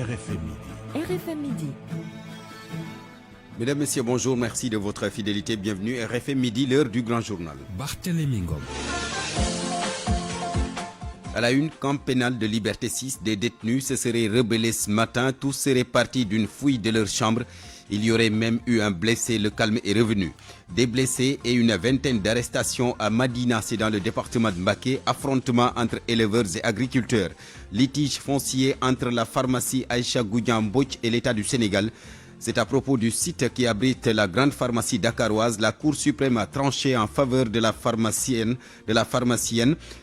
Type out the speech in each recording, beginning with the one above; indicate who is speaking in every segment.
Speaker 1: RFM Midi.
Speaker 2: RFM Midi.
Speaker 3: Mesdames, Messieurs, bonjour, merci de votre fidélité. Bienvenue à RFM Midi, l'heure du grand journal.
Speaker 4: Barthélémy Ngom.
Speaker 3: À la une, camp pénal de Liberté 6, des détenus se seraient rebellés ce matin. Tous seraient partis d'une fouille de leur chambre. Il y aurait même eu un blessé, le calme est revenu. Des blessés et une vingtaine d'arrestations à Madina, c'est dans le département de Mbacké. Affrontement entre éleveurs et agriculteurs. Litige foncier entre la pharmacie Aïcha Goudian Mbodj et l'État du Sénégal. C'est à propos du site qui abrite la grande pharmacie dakaroise. La Cour suprême a tranché en faveur de la pharmacienne.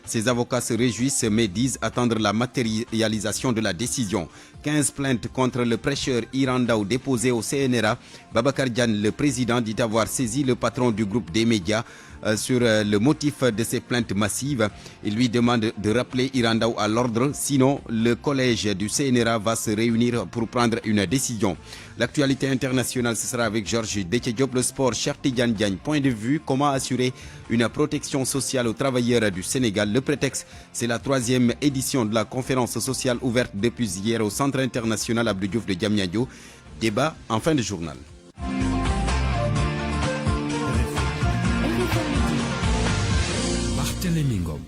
Speaker 3: Ses avocats se réjouissent mais disent attendre la matérialisation de la décision. 15 plaintes contre le prêcheur Irandaou déposées au CNRA. Babacar Diagne, le président, dit avoir saisi le patron du groupe des médias sur le motif de ces plaintes massives. Il lui demande de rappeler Irandaou à l'ordre, sinon le collège du CNRA va se réunir pour prendre une décision. L'actualité internationale, ce sera avec Georges Déthié-Diop, le sport, Cheikh Tidiane Diagne. Point de vue, comment assurer une protection sociale aux travailleurs du Sénégal. Le prétexte, c'est la 3e édition de la conférence sociale ouverte depuis hier au Centre international Abdou Diouf de Diamniadio. Débat en fin de journal.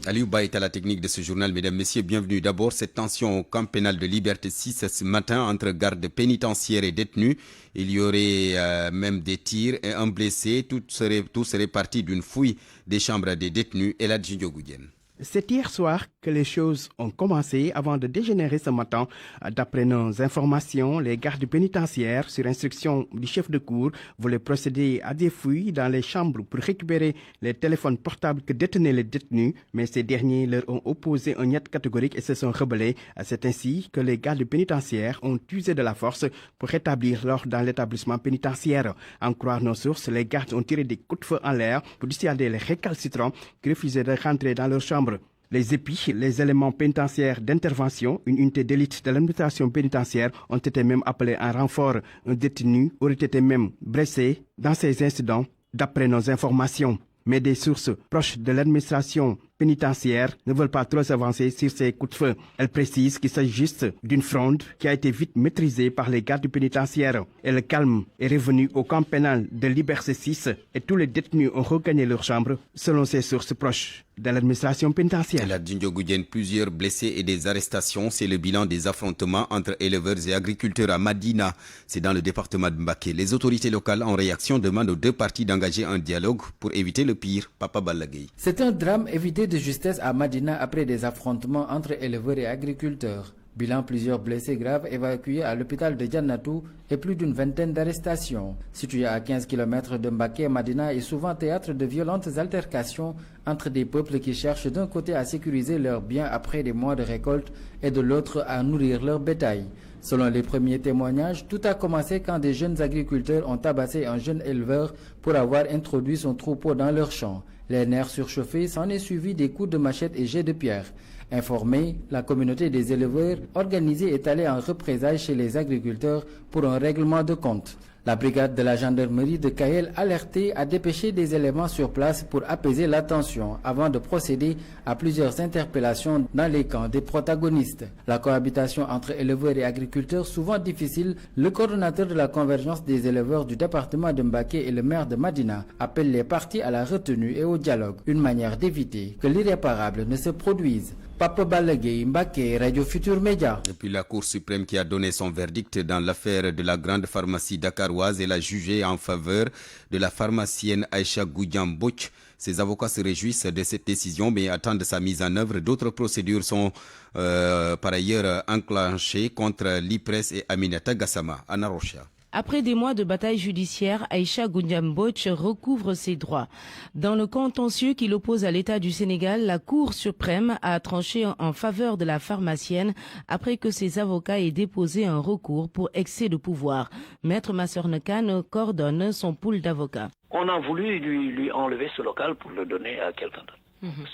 Speaker 3: Aliou Ba est à la technique de ce journal. Mesdames, Messieurs, bienvenue. D'abord, cette tension au camp pénal de Liberté 6 ce matin entre gardes pénitentiaires et détenus. Il y aurait même des tirs et un blessé. Tout serait parti d'une fouille des chambres des détenus. Et là, Djinjo Goudien.
Speaker 5: C'est hier soir que les choses ont commencé avant de dégénérer ce matin. D'après nos informations, les gardes pénitentiaires, sur instruction du chef de cour, voulaient procéder à des fouilles dans les chambres pour récupérer les téléphones portables que détenaient les détenus, mais ces derniers leur ont opposé un niet catégorique et se sont rebellés. C'est ainsi que les gardes pénitentiaires ont usé de la force pour rétablir l'ordre dans l'établissement pénitentiaire. En croire nos sources, les gardes ont tiré des coups de feu en l'air pour dissuader les récalcitrants qui refusaient de rentrer dans leur chambre. Les épis, les éléments pénitentiaires d'intervention, une unité d'élite de l'administration pénitentiaire ont été même appelés en renfort. Un détenu aurait été même blessé dans ces incidents, d'après nos informations. Mais des sources proches de l'administration pénitentiaire ne veulent pas trop avancer sur ces coups de feu. Elles précisent qu'il s'agit juste d'une fronde qui a été vite maîtrisée par les gardes pénitentiaires. Et le calme est revenu au camp pénal de Liberté 6 et tous les détenus ont regagné leur chambre, selon ces sources proches de l'administration pénitentiaire.
Speaker 3: La Djinjo Goudien, plusieurs blessés et des arrestations. C'est le bilan des affrontements entre éleveurs et agriculteurs à Madina. C'est dans le département de Mbacké. Les autorités locales, en réaction, demandent aux deux parties d'engager un dialogue pour éviter le pire. Papa Ballagay.
Speaker 6: C'est un drame évité de justesse à Madina après des affrontements entre éleveurs et agriculteurs. Bilan, plusieurs blessés graves évacués à l'hôpital de Diannatou et plus d'une vingtaine d'arrestations. Situé à 15 km de Mbacké, Madina est souvent théâtre de violentes altercations entre des peuples qui cherchent d'un côté à sécuriser leurs biens après des mois de récolte et de l'autre à nourrir leur bétail. Selon les premiers témoignages, tout a commencé quand des jeunes agriculteurs ont tabassé un jeune éleveur pour avoir introduit son troupeau dans leur champ. Les nerfs surchauffés, s'en est suivi des coups de machette et jets de pierre. Informée, la communauté des éleveurs organisée est allée en représailles chez les agriculteurs pour un règlement de compte. La brigade de la gendarmerie de Kayel, alertée, a dépêché des éléments sur place pour apaiser la tension avant de procéder à plusieurs interpellations dans les camps des protagonistes. La cohabitation entre éleveurs et agriculteurs, souvent difficile, le coordonnateur de la convergence des éleveurs du département de Mbacké et le maire de Madina appellent les parties à la retenue et au dialogue, une manière d'éviter que l'irréparable ne se produise. Papa Balagué, Mbacké, Radio Futur Média.
Speaker 3: Et puis la Cour suprême qui a donné son verdict dans l'affaire de la grande pharmacie dakaroise et l'a jugé en faveur de la pharmacienne Aïcha Goudian Mbodj. Ses avocats se réjouissent de cette décision mais attendent sa mise en œuvre. D'autres procédures sont par ailleurs enclenchées contre l'IPRES et Aminata Gassama. Anna Rocha.
Speaker 2: Après des mois de bataille judiciaire, Aïcha Goudian Mbodj recouvre ses droits. Dans le contentieux qui l'oppose à l'État du Sénégal, la Cour suprême a tranché en faveur de la pharmacienne après que ses avocats aient déposé un recours pour excès de pouvoir. Maître Massorne Kane coordonne son pool d'avocats.
Speaker 7: On a voulu lui enlever ce local pour le donner à quelqu'un d'autre.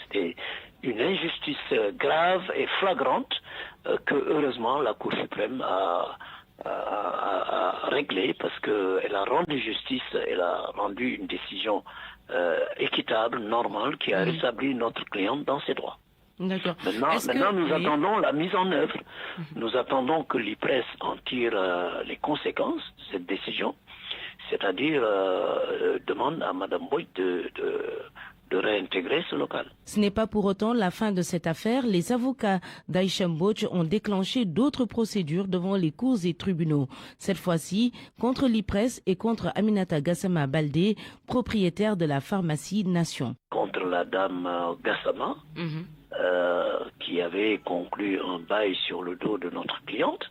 Speaker 7: C'était une injustice grave et flagrante que heureusement la Cour suprême a réglé parce qu'elle a rendu justice, elle a rendu une décision équitable, normale, qui a rétabli notre cliente dans ses droits.
Speaker 2: D'accord.
Speaker 7: Maintenant nous attendons la mise en œuvre. Nous attendons que l'IPRES en tire les conséquences de cette décision, c'est-à-dire demande à Mme Boyd de réintégrer ce local.
Speaker 2: Ce n'est pas pour autant la fin de cette affaire. Les avocats d'Aïcha Mbodj ont déclenché d'autres procédures devant les cours et tribunaux. Cette fois-ci, contre l'IPRES et contre Aminata Gassama Baldé, propriétaire de la pharmacie Nation.
Speaker 7: Contre la dame Gassama, qui avait conclu un bail sur le dos de notre cliente,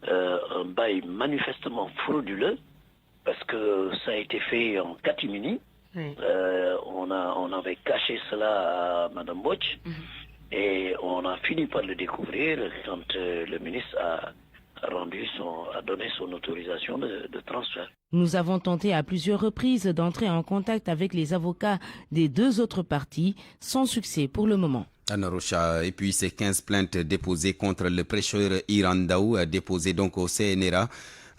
Speaker 7: un bail manifestement frauduleux, parce que ça a été fait en catimini. Oui. On avait caché cela à Mme Boch et on a fini par le découvrir quand le ministre a donné son autorisation de transfert.
Speaker 2: Nous avons tenté à plusieurs reprises d'entrer en contact avec les avocats des deux autres parties, sans succès pour le moment.
Speaker 3: Anna Rocha, et puis ces 15 plaintes déposées contre le prêcheur Iran Ndao, déposées donc au CNRA.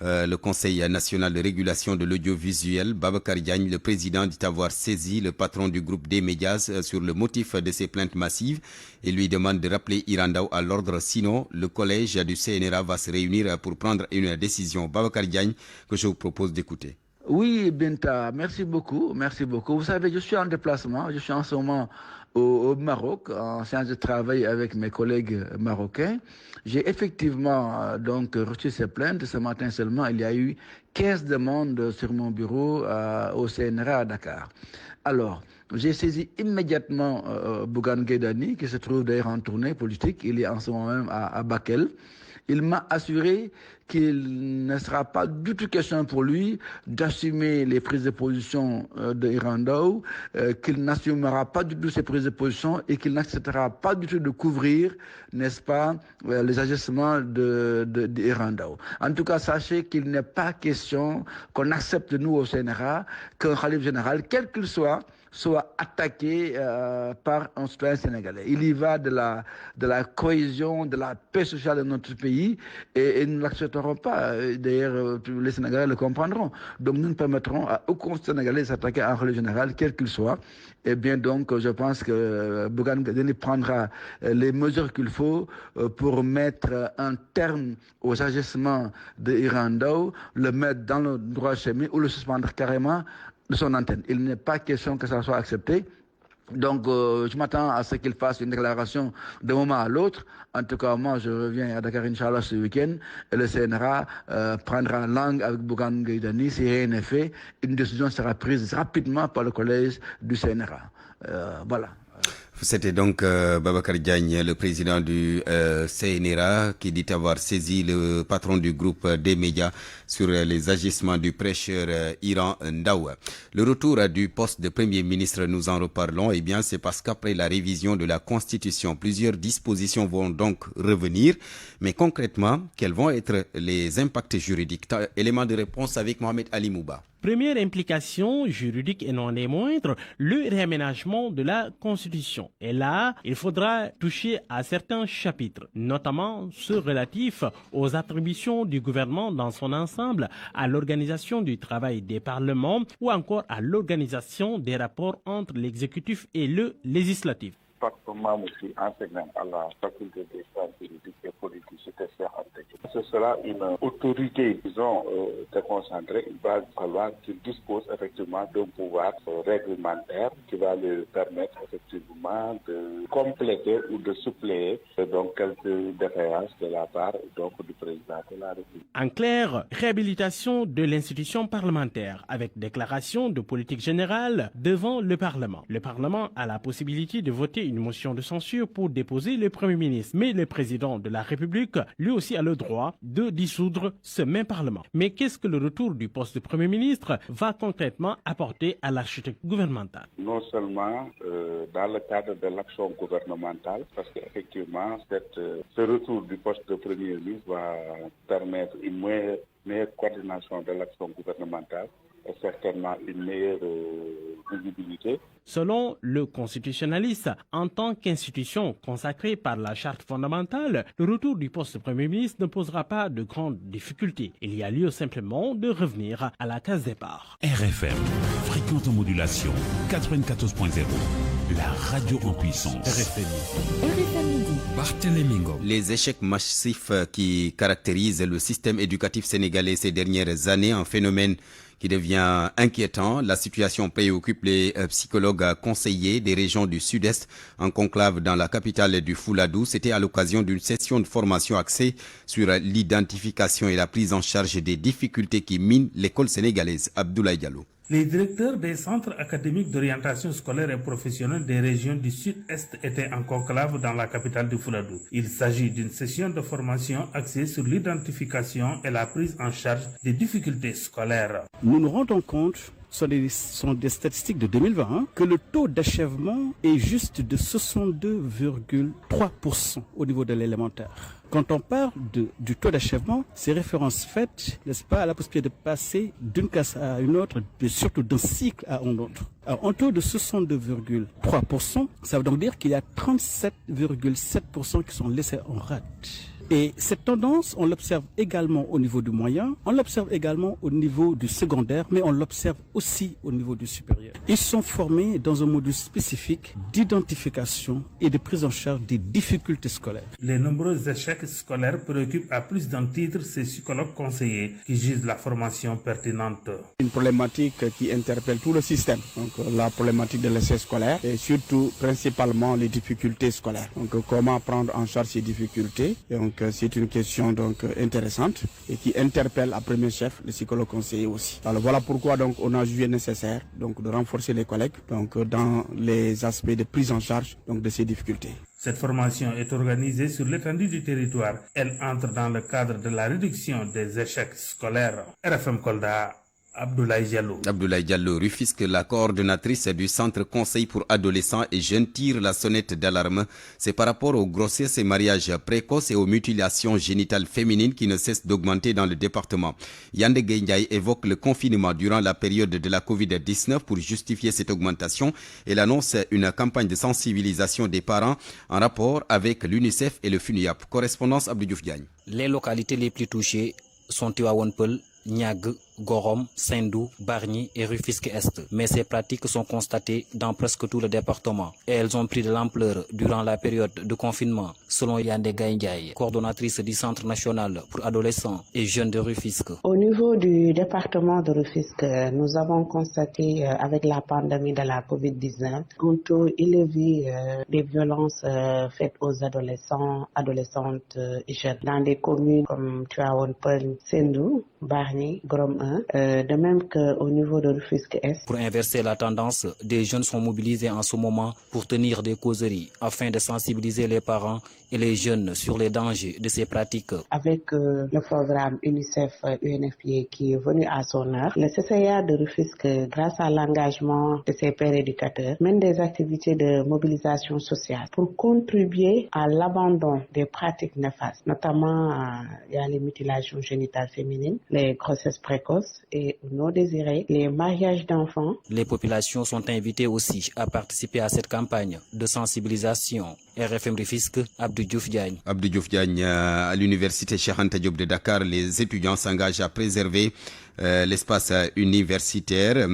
Speaker 3: Le Conseil national de régulation de l'audiovisuel, Babacar Diagne, le président, dit avoir saisi le patron du groupe des médias sur le motif de ces plaintes massives et lui demande de rappeler Iran Ndao à l'ordre. Sinon, le collège du CNRA va se réunir pour prendre une décision. Babacar Diagne, que je vous propose d'écouter.
Speaker 1: Oui, Binta, merci beaucoup. Vous savez, je suis en déplacement, je suis en ce moment au Maroc, en séance de travail avec mes collègues marocains. J'ai effectivement donc reçu ces plaintes. Ce matin seulement, il y a eu 15 demandes sur mon bureau au CNRA à Dakar. Alors, j'ai saisi immédiatement Bougane Gueye Dany, qui se trouve d'ailleurs en tournée politique. Il est en ce moment même à Bakel. Il m'a assuré qu'il ne sera pas du tout question pour lui d'assumer les prises de position de Iran Ndao, qu'il n'assumera pas du tout ses prises de position et qu'il n'acceptera pas du tout de couvrir, n'est-ce pas, les agissements d'Iran Ndao. En tout cas, sachez qu'il n'est pas question qu'on accepte, nous, au CNRA, qu'un khalife général, quel qu'il soit attaqué par un citoyen sénégalais. Il y va de la cohésion, de la paix sociale de notre pays et nous ne l'accepterons pas. D'ailleurs, les Sénégalais le comprendront. Donc nous ne permettrons à aucun Sénégalais de s'attaquer à un khalife général, quel qu'il soit. Et bien donc, je pense que Bougane Gueye Dany prendra les mesures qu'il faut pour mettre un terme aux agissements d'Iran Ndao, le mettre dans le droit chemin ou le suspendre carrément de son antenne. Il n'est pas question que ça soit accepté. Donc, je m'attends à ce qu'il fasse une déclaration d'un moment à l'autre. En tout cas, moi, je reviens à Dakar, Inch'Allah, ce week-end. Et le CNRA prendra langue avec Bougane Gueye Dany. Si rien n'est fait, une décision sera prise rapidement par le collège du CNRA. Voilà.
Speaker 3: C'était donc Babacar Diagne, le président du CNRA, qui dit avoir saisi le patron du groupe des médias sur les agissements du prêcheur Iran Ndao. Le retour du poste de Premier ministre, nous en reparlons, eh bien c'est parce qu'après la révision de la Constitution, plusieurs dispositions vont donc revenir. Mais concrètement, quels vont être les impacts juridiques? Élément de réponse avec Mohamed Ali Mouba.
Speaker 4: Première implication juridique et non des moindres, le réaménagement de la Constitution. Et là, il faudra toucher à certains chapitres, notamment ceux relatifs aux attributions du gouvernement dans son ensemble, à l'organisation du travail des parlements ou encore à l'organisation des rapports entre l'exécutif et le législatif.
Speaker 8: Particulièrement aussi enseignant à la faculté des sciences juridiques et politiques. Ce sera une autorité, disons, déconcentrée. Il va falloir qu'il dispose effectivement d'un pouvoir réglementaire qui va lui permettre effectivement de compléter ou de suppléer donc quelques défaillances de la part donc du président de la République.
Speaker 4: En clair, réhabilitation de l'institution parlementaire avec déclaration de politique générale devant le Parlement. Le Parlement a la possibilité de voter une motion de censure pour déposer le Premier ministre. Mais le président de la République, lui aussi, a le droit de dissoudre ce même Parlement. Mais qu'est-ce que le retour du poste de Premier ministre va concrètement apporter à l'architecte gouvernemental?
Speaker 8: Non seulement dans le cadre de l'action gouvernementale, parce qu'effectivement, ce retour du poste de Premier ministre va permettre une meilleure coordination de l'action gouvernementale et certainement une meilleure visibilité.
Speaker 4: Selon le constitutionnaliste, en tant qu'institution consacrée par la Charte fondamentale, le retour du poste de Premier ministre ne posera pas de grandes difficultés. Il y a lieu simplement de revenir à la case départ.
Speaker 9: RFM, fréquente modulation 94.0. la radio en puissance.
Speaker 10: RFM Midi.
Speaker 9: Barthélémy Ngom.
Speaker 3: Les échecs massifs qui caractérisent le système éducatif sénégalais ces dernières années, un phénomène qui devient inquiétant. La situation préoccupe les psychologues conseillers des régions du Sud-Est en conclave dans la capitale du Fouladou. C'était à l'occasion d'une session de formation axée sur l'identification et la prise en charge des difficultés qui minent l'école sénégalaise. Abdoulaye Diallo.
Speaker 11: Les directeurs des centres académiques d'orientation scolaire et professionnelle des régions du Sud-Est étaient en conclave dans la capitale du Fouladou. Il s'agit d'une session de formation axée sur l'identification et la prise en charge des difficultés scolaires.
Speaker 5: Nous nous rendons compte, ce sont des statistiques de 2020, que le taux d'achèvement est juste de 62,3% au niveau de l'élémentaire. Quand on parle du taux d'achèvement, c'est référence faite, n'est-ce pas, à la possibilité de passer d'une classe à une autre, mais surtout d'un cycle à un autre. Alors, un taux de 62,3%, ça veut donc dire qu'il y a 37,7% qui sont laissés en rade. Et cette tendance, on l'observe également au niveau du moyen, on l'observe également au niveau du secondaire, mais on l'observe aussi au niveau du supérieur. Ils sont formés dans un module spécifique d'identification et de prise en charge des difficultés scolaires.
Speaker 11: Les nombreux échecs scolaires préoccupent à plus d'un titre ces psychologues conseillers qui jugent la formation pertinente.
Speaker 5: Une problématique qui interpelle tout le système, donc la problématique de l'échec scolaire et surtout principalement les difficultés scolaires. Donc comment prendre en charge ces difficultés. Et donc c'est une question donc intéressante et qui interpelle à premier chef le psychologue conseiller aussi. Alors voilà pourquoi donc on a jugé nécessaire donc de renforcer les collègues donc dans les aspects de prise en charge donc de ces difficultés.
Speaker 11: Cette formation est organisée sur l'étendue du territoire. Elle entre dans le cadre de la réduction des échecs scolaires. RFM Kolda. Abdoulaye Diallo.
Speaker 3: Abdoulaye Diallo, Rufisque, la coordonnatrice du centre conseil pour adolescents et jeunes, tire la sonnette d'alarme. C'est par rapport aux grossesses et mariages précoces et aux mutilations génitales féminines qui ne cessent d'augmenter dans le département. Yandé Ndiaye évoque le confinement durant la période de la Covid-19 pour justifier cette augmentation. Elle annonce une campagne de sensibilisation des parents en rapport avec l'UNICEF et le FUNIAP. Correspondance Abdou Diouf Diagne.
Speaker 12: Les localités les plus touchées sont Tivaouane Peulh, Niague, Gorom, Sendou, Bargny et Rufisque-Est. Mais ces pratiques sont constatées dans presque tout le département et elles ont pris de l'ampleur durant la période de confinement, selon Yandé Ndiaye, coordonnatrice du Centre national pour adolescents et jeunes de Rufisque.
Speaker 13: Au niveau du département de Rufisque, nous avons constaté avec la pandémie de la Covid-19 un taux élevé des violences faites aux adolescents, adolescentes et jeunes dans des communes comme Tivaouane Peulh, Sendou, Bargny, Gorom 1. De même qu'au niveau de Rufisque-Est.
Speaker 12: Pour inverser la tendance, des jeunes sont mobilisés en ce moment pour tenir des causeries afin de sensibiliser les parents et les jeunes sur les dangers de ces pratiques.
Speaker 13: Avec le programme UNICEF-UNFPA qui est venu à son heure, le CCA de Rufisque, grâce à l'engagement de ses pères éducateurs, mène des activités de mobilisation sociale pour contribuer à l'abandon des pratiques néfastes. Notamment, il y a les mutilations génitales féminines, les grossesses précoces et non désirées, les mariages d'enfants.
Speaker 12: Les populations sont invitées aussi à participer à cette campagne de sensibilisation. RFM Rufisque, Abdou Diouf Diagne.
Speaker 3: Abdou Diouf Diagne, à l'université Cheikh Anta Diop de Dakar, les étudiants s'engagent à préserver l'espace universitaire.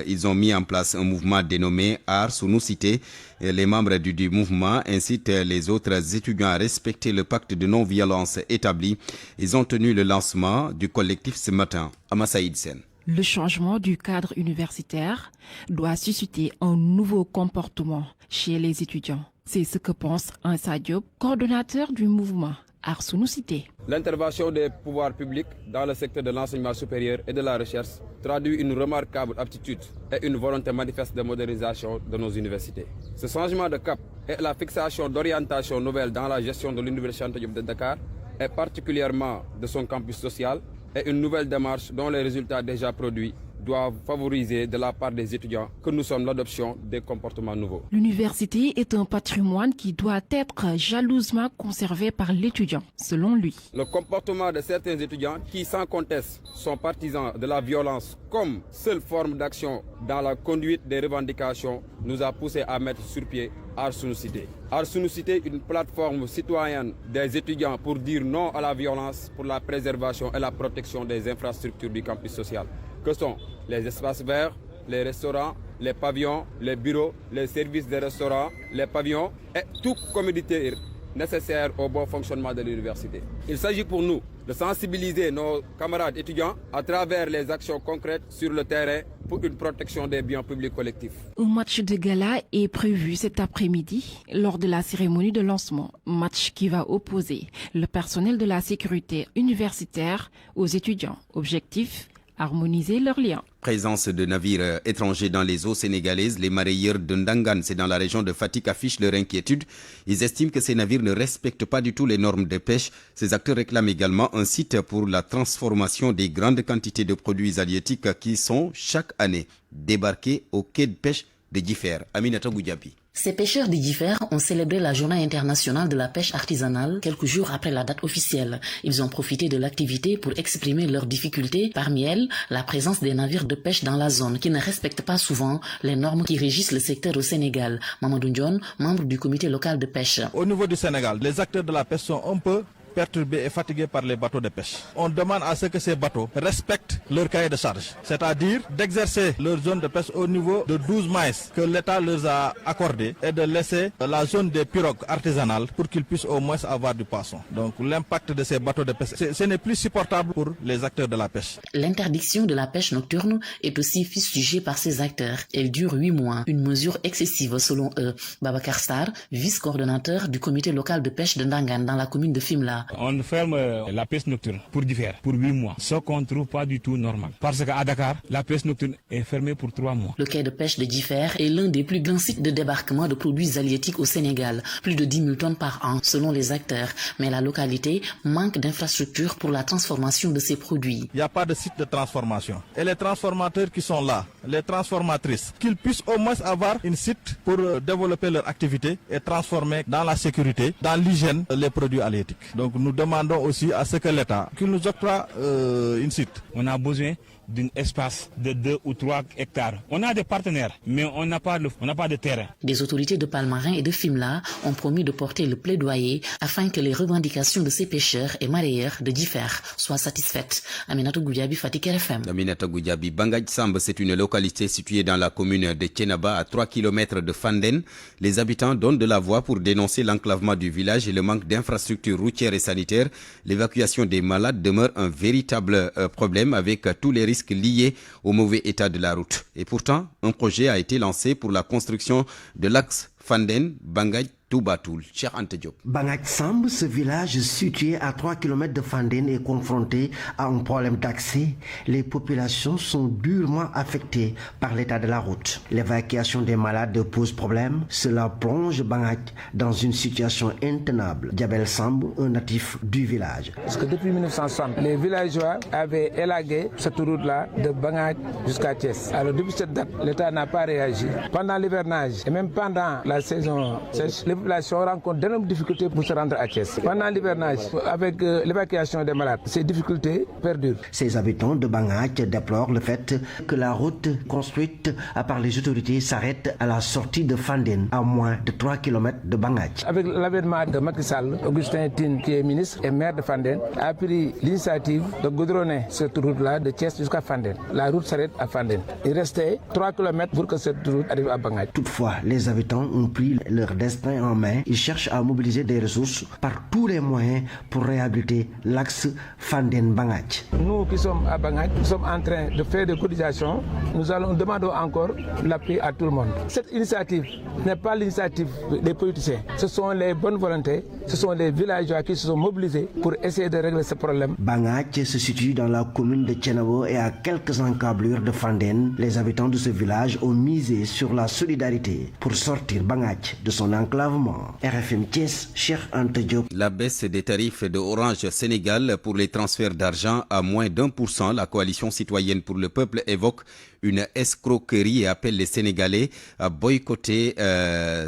Speaker 3: Ils ont mis en place un mouvement dénommé Art Sunu Cité. Les membres du mouvement incitent les autres étudiants à respecter le pacte de non-violence établi. Ils ont tenu le lancement du collectif ce matin à Massaïd Sen.
Speaker 14: Le changement du cadre universitaire doit susciter un nouveau comportement chez les étudiants. C'est ce que pense Ansa Diop, coordonnateur du mouvement Art Sunu Cité.
Speaker 15: L'intervention des pouvoirs publics dans le secteur de l'enseignement supérieur et de la recherche traduit une remarquable aptitude et une volonté manifeste de modernisation de nos universités. Ce changement de cap et la fixation d'orientation nouvelle dans la gestion de l'université Cheikh Anta Diop de Dakar et particulièrement de son campus social est une nouvelle démarche dont les résultats déjà produits doivent favoriser de la part des étudiants que nous sommes l'adoption des comportements nouveaux.
Speaker 14: L'université est un patrimoine qui doit être jalousement conservé par l'étudiant, selon lui.
Speaker 15: Le comportement de certains étudiants qui, sans conteste, sont partisans de la violence comme seule forme d'action dans la conduite des revendications nous a poussé à mettre sur pied Art Sunu Cité. Art Sunu Cité, une plateforme citoyenne des étudiants pour dire non à la violence, pour la préservation et la protection des infrastructures du campus social, que sont les espaces verts, les restaurants, les pavillons, les bureaux, les services des restaurants, les pavillons et toute commodité nécessaire au bon fonctionnement de l'université. Il s'agit pour nous de sensibiliser nos camarades étudiants à travers les actions concrètes sur le terrain pour une protection des biens publics collectifs.
Speaker 14: Un match de gala est prévu cet après-midi lors de la cérémonie de lancement. Match qui va opposer le personnel de la sécurité universitaire aux étudiants. Objectif, harmoniser leurs liens.
Speaker 3: Présence de navires étrangers dans les eaux sénégalaises, les mareyeurs de Ndangan, c'est dans la région de Fatick, affichent leur inquiétude. Ils estiment que ces navires ne respectent pas du tout les normes de pêche. Ces acteurs réclament également un site pour la transformation des grandes quantités de produits halieutiques qui sont chaque année débarqués au quai de pêche de Differ. Aminata Goudiaby.
Speaker 16: Ces pêcheurs de Differ ont célébré la journée internationale de la pêche artisanale quelques jours après la date officielle. Ils ont profité de l'activité pour exprimer leurs difficultés, parmi elles la présence des navires de pêche dans la zone qui ne respectent pas souvent les normes qui régissent le secteur au Sénégal. Mamadou Ndione, membre du comité local de pêche.
Speaker 17: Au niveau du Sénégal, les acteurs de la pêche sont un peu perturbés et fatigués par les bateaux de pêche. On demande à ce que ces bateaux respectent leur cahier de charge, c'est-à-dire d'exercer leur zone de pêche au niveau de 12 miles que l'État leur a accordé et de laisser la zone des pirogues artisanales pour qu'ils puissent au moins avoir du poisson. Donc l'impact de ces bateaux de pêche, ce n'est plus supportable pour les acteurs de la pêche.
Speaker 16: L'interdiction de la pêche nocturne est aussi fustigée par ces acteurs. Elle dure 8 mois, une mesure excessive selon eux. Babacar Sarr, vice-coordonnateur du comité local de pêche de Ndangan dans la commune de Fimela.
Speaker 18: On ferme la pêche nocturne pour Differ pour 8 mois, ce qu'on ne trouve pas du tout normal. Parce qu'à Dakar, la pêche nocturne est fermée pour 3 mois.
Speaker 16: Le quai de pêche de Differ est l'un des plus grands sites de débarquement de produits halieutiques au Sénégal, plus de 10 000 tonnes par an selon les acteurs. Mais la localité manque d'infrastructures pour la transformation de ces produits.
Speaker 17: Il n'y a pas de site de transformation. Et les transformateurs qui sont là, les transformatrices, qu'ils puissent au moins avoir un site pour développer leur activité et transformer dans la sécurité, dans l'hygiène, les produits halieutiques. Donc nous demandons aussi à ce que l'État qu'il nous octroie un site.
Speaker 18: On a besoin d'un espace de 2 ou 3 hectares. On a des partenaires, mais on n'a pas de terrain.
Speaker 16: Des autorités de Palmarin et de Fimela ont promis de porter le plaidoyer afin que les revendications de ces pêcheurs et mareyeurs de Differ soient satisfaites. Aminata Goudiaby, Fatick RFM.
Speaker 3: Aminata Goudiaby, Bangaj Samb, c'est une localité située dans la commune de Thiénaba, à 3 km de Fandène. Les habitants donnent de la voix pour dénoncer l'enclavement du village et le manque d'infrastructures routières et sanitaires. L'évacuation des malades demeure un véritable problème avec tous les risques liés au mauvais état de la route. Et pourtant, un projet a été lancé pour la construction de l'axe Fandène-Bangaj Toubatoul. Cheikh Anta Diop.
Speaker 19: Bangaj Samb, ce village situé à 3 km de Fandène, est confronté à un problème d'accès. Les populations sont durement affectées par l'état de la route. L'évacuation des malades pose problème. Cela plonge Bangaj dans une situation intenable. Diabel Samb, un natif du village.
Speaker 20: Parce que depuis 1960, les villageois avaient élagué cette route-là de Bangaj jusqu'à Thiès. Alors depuis cette date, l'État n'a pas réagi. Pendant l'hivernage et même pendant la saison sèche, les populations rencontrent d'énormes difficultés pour se rendre à Thiès. Pendant l'hivernage, avec l'évacuation des malades, ces difficultés perdurent.
Speaker 19: Ces habitants de Bangaj déplorent le fait que la route construite par les autorités s'arrête à la sortie de Fandène, à moins de 3 km de Bangaj.
Speaker 20: Avec l'avènement de Macky Sall, Augustin Tine, qui est ministre et maire de Fandène, a pris l'initiative de goudronner cette route-là de Thiès jusqu'à Fandène. La route s'arrête à Fandène. Il restait 3 km pour que cette route arrive à Bangaj.
Speaker 19: Toutefois, les habitants ont pris leur destin en main. Ils cherchent à mobiliser des ressources par tous les moyens pour réhabiliter l'axe Fandène-Bangaj.
Speaker 20: Nous qui sommes à Bangaj, nous sommes en train de faire des cotisations. Nous demandons encore l'appui à tout le monde. Cette initiative n'est pas l'initiative des politiciens. Ce sont les bonnes volontés, ce sont les villageois qui se sont mobilisés pour essayer de régler ce problème.
Speaker 19: Bangaj se situe dans la commune de Thiénaba et à quelques encablures de Fandène. Les habitants de ce village ont misé sur la solidarité pour sortir Bangaj de son enclavement. RFM Thiès, Cheikh Anta Diop.
Speaker 3: La baisse des tarifs de Orange Sénégal pour les transferts d'argent à moins d'1%, la coalition citoyenne pour le peuple évoque une escroquerie et appelle les Sénégalais à boycotter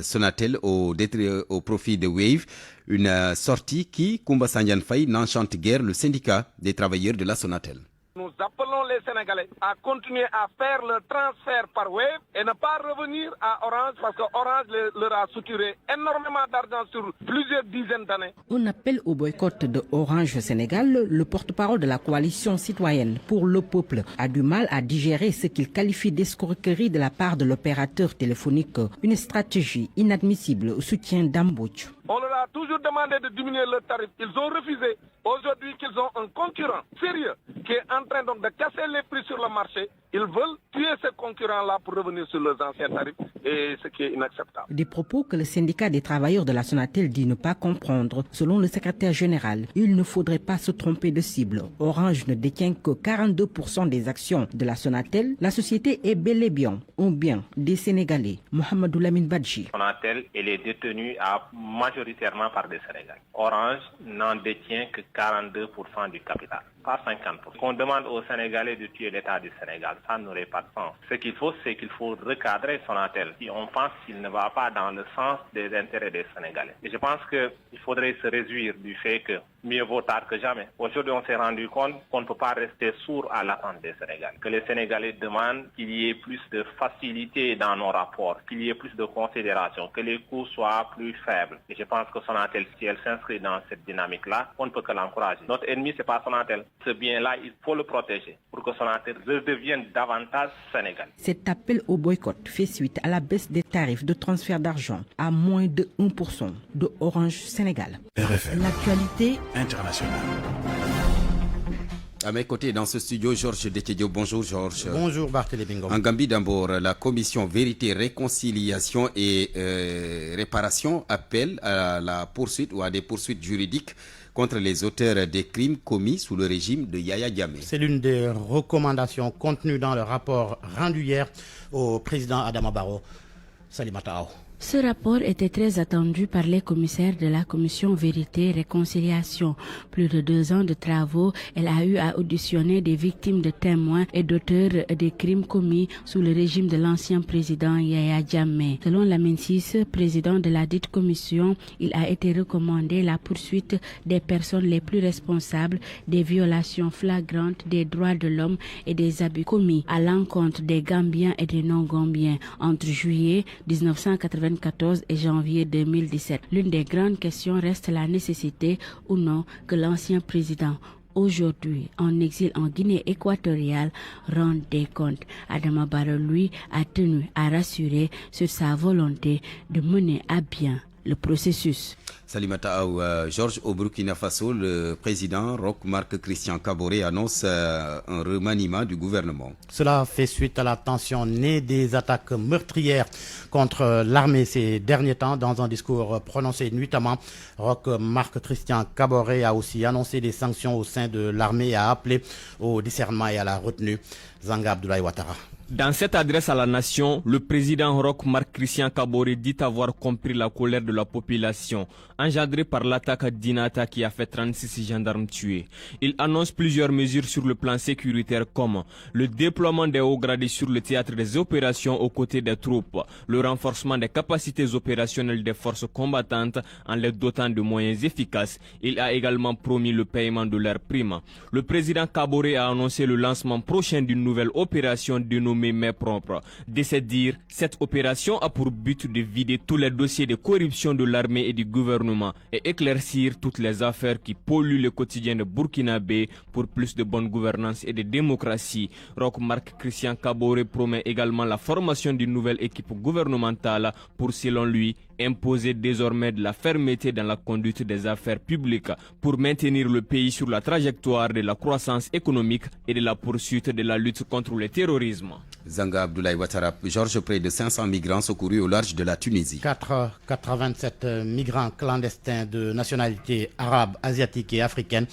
Speaker 3: Sonatel au profit de Wave. Une sortie qui, Koumba Sandiane Faye, n'enchante guère le syndicat des travailleurs de la Sonatel.
Speaker 21: Nous appelons les Sénégalais à continuer à faire le transfert par Wave et ne pas revenir à Orange parce que Orange leur a soutiré énormément d'argent sur plusieurs dizaines d'années.
Speaker 22: On appelle au boycott de Orange Sénégal. Le porte-parole de la coalition citoyenne pour le peuple a du mal à digérer ce qu'il qualifie d'escroquerie de la part de l'opérateur téléphonique, une stratégie inadmissible au soutien d'Ambouch.
Speaker 21: On leur a toujours demandé de diminuer leurs tarifs. Ils ont refusé. Aujourd'hui qu'ils ont un concurrent sérieux qui est en train donc de casser les prix sur le marché, ils veulent tuer ce concurrent-là pour revenir sur leurs anciens tarifs, et ce qui est inacceptable.
Speaker 22: Des propos que le syndicat des travailleurs de la Sonatel dit ne pas comprendre. Selon le secrétaire général, il ne faudrait pas se tromper de cible. Orange ne détient que 42% des actions de la Sonatel. La société est bel et bien un bien des Sénégalais. Mohamedou Lamine Badji.
Speaker 23: Sonatel, elle est détenue majoritairement par des Sénégalais. Orange n'en détient que 42% du capital, pas 50%. Qu'on demande aux Sénégalais de tuer l'État du Sénégal, ça n'aurait pas de sens. Ce qu'il faut, c'est qu'il faut recadrer Sonatel. Si on pense qu'il ne va pas dans le sens des intérêts des Sénégalais. Et je pense qu'il faudrait se réjouir du fait que mieux vaut tard que jamais. Aujourd'hui, on s'est rendu compte qu'on ne peut pas rester sourd à l'attente des Sénégalais. Que les Sénégalais demandent qu'il y ait plus de facilité dans nos rapports, qu'il y ait plus de considération, que les coûts soient plus faibles. Et je pense que Sonatel, si elle s'inscrit dans cette dynamique-là, on ne peut que l'encourager. Notre ennemi, c'est pas Sonatel. Ce bien-là, il faut le protéger pour que Sonatel redevienne davantage sénégalais.
Speaker 22: Cet appel au boycott fait suite à la baisse des tarifs de transfert d'argent à moins de 1% de Orange Sénégal.
Speaker 9: RFM.
Speaker 22: L'actualité
Speaker 9: internationale.
Speaker 3: À mes côtés dans ce studio, Georges Detedio. Bonjour Georges.
Speaker 24: Bonjour Barthélémy Ngom.
Speaker 3: En Gambie d'abord, la commission Vérité, Réconciliation et Réparation appelle à la poursuite ou à des poursuites juridiques contre les auteurs des crimes commis sous le régime de Yaya Jammeh.
Speaker 24: C'est l'une des recommandations contenues dans le rapport rendu hier au président Adama Barrow. Salimata Aou.
Speaker 2: Ce rapport était très attendu par les commissaires de la commission Vérité Réconciliation. Plus de 2 ans de travaux, elle a eu à auditionner des victimes, de témoins et d'auteurs des crimes commis sous le régime de l'ancien président Yaya Jammeh. Selon Lamine Cisse, président de la dite commission, il a été recommandé la poursuite des personnes les plus responsables des violations flagrantes des droits de l'homme et des abus commis à l'encontre des Gambiens et des non-Gambiens entre juillet 1994 et janvier 2017. L'une des grandes questions reste la nécessité ou non que l'ancien président, aujourd'hui en exil en Guinée équatoriale, rende des comptes. Adama Barrow, lui, a tenu à rassurer sur sa volonté de mener à bien le processus.
Speaker 3: Salimata Aou, Georges, au Burkina Faso, le président Roch Marc Christian Kaboré annonce un remaniement du gouvernement.
Speaker 24: Cela fait suite à la tension née des attaques meurtrières contre l'armée ces derniers temps. Dans un discours prononcé nuitamment, Roch Marc Christian Kaboré a aussi annoncé des sanctions au sein de l'armée et a appelé au discernement et à la retenue. Zanga Abdoulaye Ouattara.
Speaker 25: Dans cette adresse à la nation, le président Roch Marc Christian Kaboré dit avoir compris la colère de la population, engendrée par l'attaque d'Inata qui a fait 36 gendarmes tués. Il annonce plusieurs mesures sur le plan sécuritaire comme le déploiement des hauts gradés sur le théâtre des opérations aux côtés des troupes, le renforcement des capacités opérationnelles des forces combattantes en les dotant de moyens efficaces. Il a également promis le paiement de leurs primes. Le président Kaboré a annoncé le lancement prochain d'une nouvelle opération dénommée Main propre. De se dire, cette opération a pour but de vider tous les dossiers de corruption de l'armée et du gouvernement et éclaircir toutes les affaires qui polluent le quotidien de Burkinabé pour plus de bonne gouvernance et de démocratie. Roch Marc Christian Kaboré promet également la formation d'une nouvelle équipe gouvernementale pour, selon lui, imposer désormais de la fermeté dans la conduite des affaires publiques pour maintenir le pays sur la trajectoire de la croissance économique et de la poursuite de la lutte contre le terrorisme.
Speaker 3: Zanga Abdoulaye Ouattara. Georges, près de 500 migrants secourus au large de la Tunisie.
Speaker 24: 427 migrants clandestins de nationalité arabe, asiatique et africaine.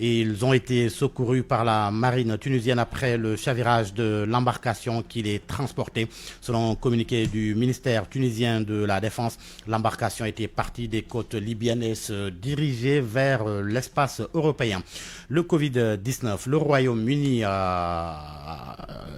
Speaker 24: Ils ont été secourus par la marine tunisienne après le chavirage de l'embarcation qui les transportait. Selon un communiqué du ministère tunisien de la Défense, l'embarcation était partie des côtes libyennes et se dirigeait vers l'espace européen. Le Covid-19, le Royaume-Uni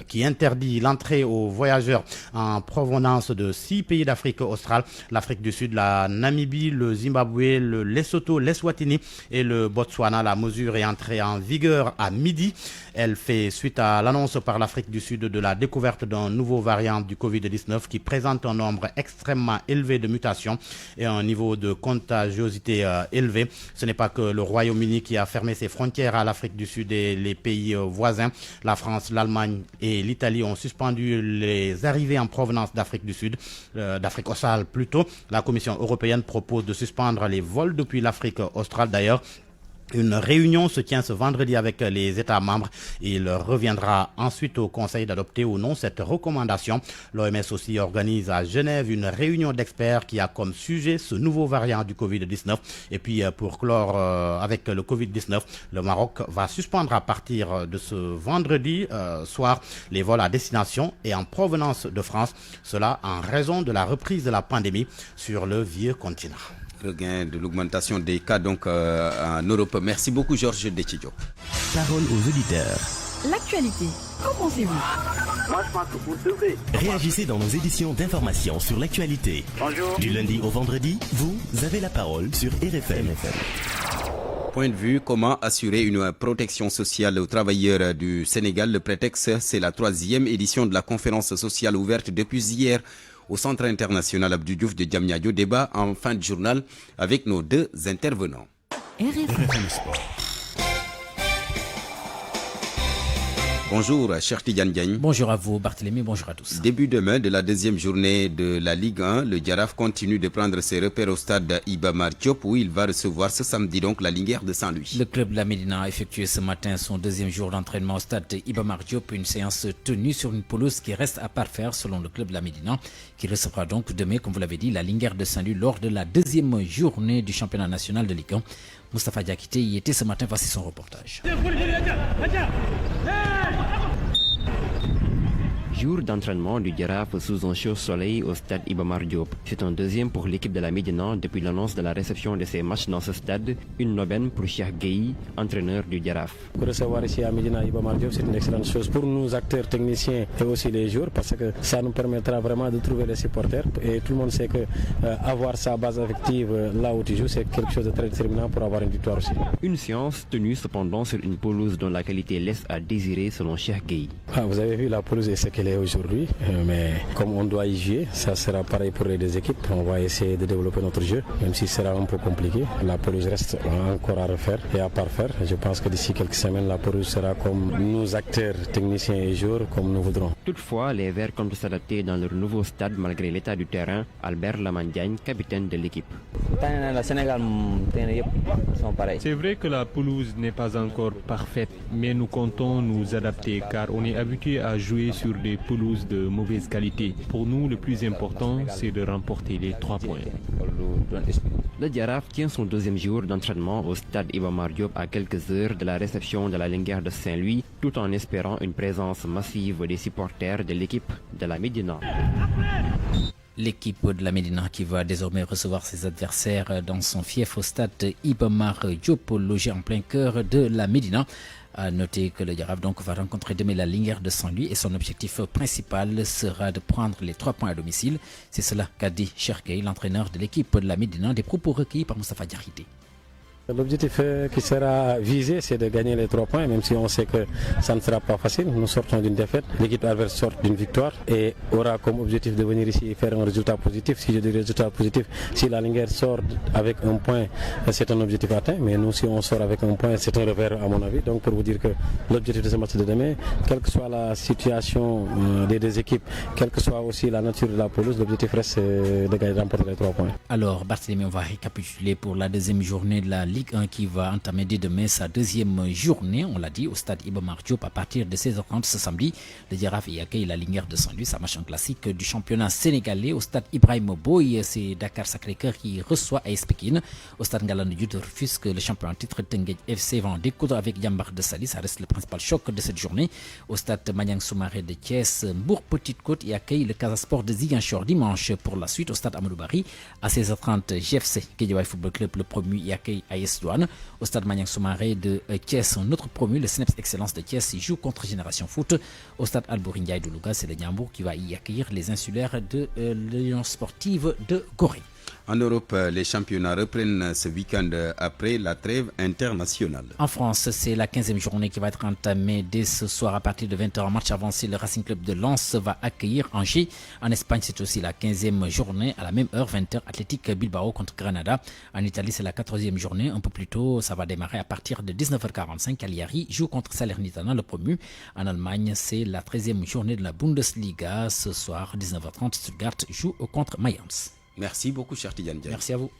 Speaker 24: qui interdit l'entrée aux voyageurs en provenance de 6 pays d'Afrique australe, l'Afrique du Sud, la Namibie, le Zimbabwe, le Lesotho, l'Eswatini et le Botswana. La mesure mesure est entrée en vigueur à midi. Elle fait suite à l'annonce par l'Afrique du Sud de la découverte d'un nouveau variant du Covid-19 qui présente un nombre extrêmement élevé de mutations et un niveau de contagiosité élevé. Ce n'est pas que le Royaume-Uni qui a fermé ses frontières à l'Afrique du Sud et les pays voisins. La France, l'Allemagne et l'Italie ont suspendu les arrivées en provenance d'Afrique du Sud, d'Afrique australe plutôt. La Commission européenne propose de suspendre les vols depuis l'Afrique australe. D'ailleurs, une réunion se tient ce vendredi avec les États membres. Il reviendra ensuite au Conseil d'adopter ou non cette recommandation. L'OMS aussi organise à Genève une réunion d'experts qui a comme sujet ce nouveau variant du Covid-19. Et puis pour clore avec le Covid-19, le Maroc va suspendre à partir de ce vendredi soir les vols à destination et en provenance de France. Cela en raison de la reprise de la pandémie sur le vieux continent.
Speaker 3: Regain de l'augmentation des cas donc en Europe. Merci beaucoup Georges Détidjo.
Speaker 1: Parole aux auditeurs.
Speaker 10: L'actualité, qu'en pensez-vous?
Speaker 4: Moi je pense que vous devez.
Speaker 1: Réagissez dans nos éditions d'information sur l'actualité.
Speaker 4: Bonjour.
Speaker 1: Du lundi au vendredi, vous avez la parole sur RFM.
Speaker 3: Point de vue, comment assurer une protection sociale aux travailleurs du Sénégal? Le prétexte, c'est la 3e édition de la conférence sociale ouverte depuis hier au Centre international Abdou Diouf de Diamniadio. Débat en fin de journal avec nos 2 intervenants.
Speaker 1: RFM Sport.
Speaker 3: Bonjour, cher Tidiane Diagne.
Speaker 6: Bonjour à vous, Barthélémy, bonjour à tous.
Speaker 3: Début demain de la 2e journée de la Ligue 1, le Jaraaf continue de prendre ses repères au stade Iba Mar Diop où il va recevoir ce samedi donc la Linguère de Saint-Louis.
Speaker 6: Le club de la Médina a effectué ce matin son 2e jour d'entraînement au stade Iba Mar Diop, une séance tenue sur une pelouse qui reste à parfaire selon le club de la Médina, qui recevra donc demain, comme vous l'avez dit, la Linguère de Saint-Louis lors de la 2e journée du championnat national de Ligue 1. Moustapha Diakité y était ce matin, voici son reportage.
Speaker 7: Jour d'entraînement du Jaraaf sous un chaud soleil au stade Iba Mar Diop. C'est un 2e pour l'équipe de la Médina depuis l'annonce de la réception de ses matchs dans ce stade. Une aubaine pour Cheikh Gueye, entraîneur du Jaraaf.
Speaker 8: Recevoir ici à Médina Iba Mar Diop, c'est une excellente chose pour nous acteurs techniciens et aussi les joueurs parce que ça nous permettra vraiment de trouver les supporters et tout le monde sait que avoir sa base affective là où tu joues, c'est quelque chose de très déterminant pour avoir une victoire aussi.
Speaker 7: Une séance tenue cependant sur une pelouse dont la qualité laisse à désirer selon Cheikh Gueye.
Speaker 8: Vous avez vu la pelouse et ce qu'elle est aujourd'hui, mais comme on doit y jouer, ça sera pareil pour les 2 équipes. On va essayer de développer notre jeu, même si ce sera un peu compliqué. La pelouse reste encore à refaire et à parfaire. Je pense que d'ici quelques semaines, la pelouse sera comme nous acteurs, techniciens et joueurs, comme nous voudrons.
Speaker 7: Toutefois, les Verts comptent s'adapter dans leur nouveau stade malgré l'état du terrain. Albert Lamandiagne, capitaine de l'équipe.
Speaker 26: C'est vrai que la pelouse n'est pas encore parfaite, mais nous comptons nous adapter car on est habitué à jouer sur des pelouses de mauvaise qualité. Pour nous, le plus important, c'est de remporter les 3 points.
Speaker 7: Le Jaraaf tient son 2e jour d'entraînement au stade Iba Mar Diop à quelques heures de la réception de la Linguère de Saint-Louis, tout en espérant une présence massive des supporters de l'équipe de la Médina.
Speaker 6: L'équipe de la Médina qui va désormais recevoir ses adversaires dans son fief au stade Iba Mar Diop, logé en plein cœur de la Médina. À noter que le Jaraaf donc va rencontrer demain la Linguère de Saint-Louis et son objectif principal sera de prendre les 3 points à domicile. C'est cela qu'a dit Cheikh Gueye, l'entraîneur de l'équipe de la Médina, des propos recueillis par Moustapha Diakité.
Speaker 8: L'objectif qui sera visé, c'est de gagner les 3 points, même si on sait que ça ne sera pas facile. Nous sortons d'une défaite, l'équipe adverse sort d'une victoire et aura comme objectif de venir ici et faire un résultat positif. Si je dis résultat positif, si la Linguère sort avec un point, c'est un objectif atteint, mais nous, si on sort avec un point, c'est un revers à mon avis. Donc pour vous dire que l'objectif de ce match de demain, quelle que soit la situation des 2 équipes, quelle que soit aussi la nature de la pelouse, l'objectif reste de gagner, remporter les 3 points.
Speaker 6: Alors Barthélémy, on va récapituler pour la 2e journée de la Ligue 1 qui va entamer dès demain sa 2e journée, on l'a dit, au stade Iba Mar Diop à partir de 16h30 ce samedi. Le Jaraaf y accueille la Linguère de Saint-Louis, ça marche en classique du championnat sénégalais. Au stade Ibrahima Boye, c'est Dakar Sacré-Cœur qui reçoit AS Pikine. Au stade Ngalandou Diouf de Rufisque, le champion en titre Teungueth FC va en découdre avec Diambar de Saly, ça reste le principal choc de cette journée. Au stade Maniang Soumaré de Thiès, Mbour Petite Côte y accueille le Casa Sport de Ziguinchor dimanche. Pour la suite, au stade Amadou Barry, à 16h30, GFC Guédiawaye Football Club, le promu, y accueille AS Douane. Au stade Maniang Soumaré de Thiès, notre promu, le Snaps Excellence de Thiès, joue contre Génération Foot. Au stade Albouri Ndiaye de Louga, c'est le Niambour qui va y accueillir les insulaires de l'Union Sportive de Gorée.
Speaker 3: En Europe, les championnats reprennent ce week-end après la trêve internationale.
Speaker 6: En France, c'est la 15e journée qui va être entamée dès ce soir à partir de 20h. En match avancé, le Racing Club de Lens va accueillir Angers. En Espagne, c'est aussi la 15e journée à la même heure, 20h, Athletic Bilbao contre Granada. En Italie, c'est la 14e journée. Un peu plus tôt, ça va démarrer à partir de 19h45. Cagliari joue contre Salernitana, le promu. En Allemagne, c'est la 13e journée de la Bundesliga. Ce soir, 19h30, Stuttgart joue contre Mayence.
Speaker 3: Merci beaucoup, cher Tidiane Diaye.
Speaker 6: Merci à vous.